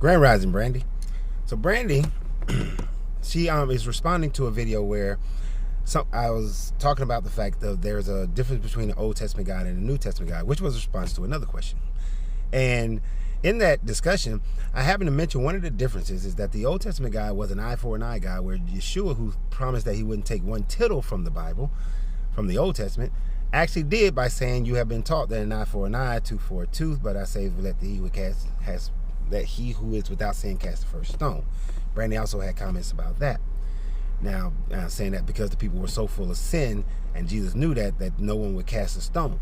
Grand Rising, Brandy. So Brandy, she is responding to a video where I was talking about the fact that there's a difference between the Old Testament God and the New Testament God, which was a response to another question. And in that discussion, I happened to mention one of the differences is that the Old Testament God was an eye for an eye God, where Yeshua, who promised that he wouldn't take one tittle from the Bible, from the Old Testament, actually did by saying, you have been taught that an eye for an eye, tooth for a tooth, but I say let he who is without sin cast the first stone. Brandy also had comments about that. Now, saying that because the people were so full of sin, and Jesus knew that no one would cast a stone.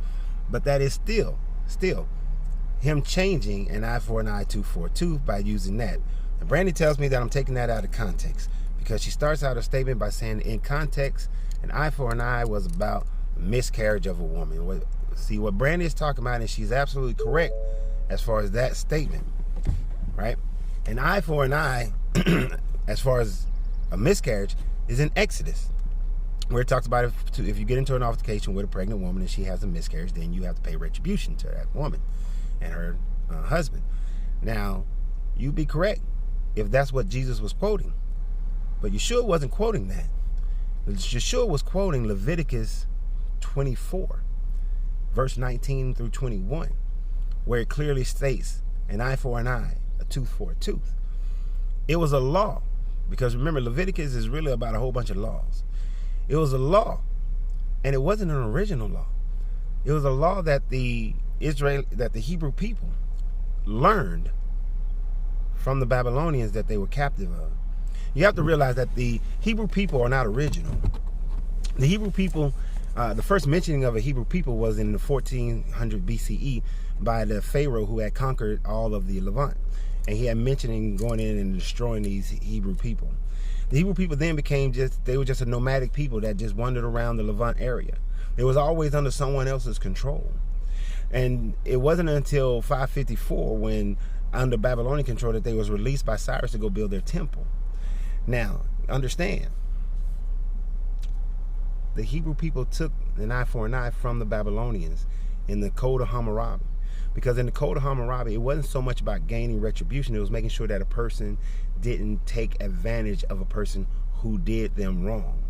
But that is still him changing an eye for an eye, tooth for a tooth by using that. And Brandy tells me that I'm taking that out of context, because she starts out her statement by saying, in context, an eye for an eye was about the miscarriage of a woman. What Brandy is talking about, and she's absolutely correct as far as that statement, right? An eye for an eye, as far as a miscarriage, is in Exodus, where it talks about if you get into an altercation with a pregnant woman and she has a miscarriage, then you have to pay retribution to that woman and her husband. Now, you'd be correct if that's what Jesus was quoting, but Yeshua wasn't quoting that. Yeshua was quoting Leviticus 24, verse 19 through 21, where it clearly states an eye for an eye, a tooth for a tooth. It was a law, because remember, Leviticus is really about a whole bunch of laws. It was a law, and it wasn't an original law. It was a law that the Hebrew people learned from the Babylonians that they were captive of. You have to realize that the Hebrew people are not original. The Hebrew people, the first mentioning of a Hebrew people was in the 1400 BCE by the Pharaoh who had conquered all of the Levant. And he had mentioning going in and destroying these Hebrew people. The Hebrew people then they were just a nomadic people that just wandered around the Levant area. It was always under someone else's control. And it wasn't until 554, when under Babylonian control, that they was released by Cyrus to go build their temple. Now, understand, the Hebrew people took an eye for an eye from the Babylonians in the Code of Hammurabi. Because in the Code of Hammurabi, it wasn't so much about gaining retribution. It was making sure that a person didn't take advantage of a person who did them wrong.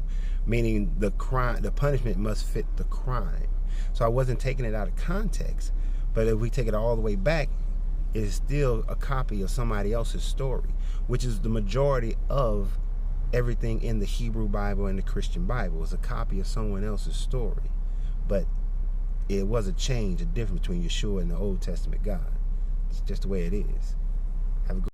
Meaning the punishment must fit the crime. So I wasn't taking it out of context. But if we take it all the way back, it is still a copy of somebody else's story, which is the majority of everything in the Hebrew Bible and the Christian Bible is a copy of someone else's story. But it was a difference between Yeshua and the Old Testament God. It's just the way it is. Have a good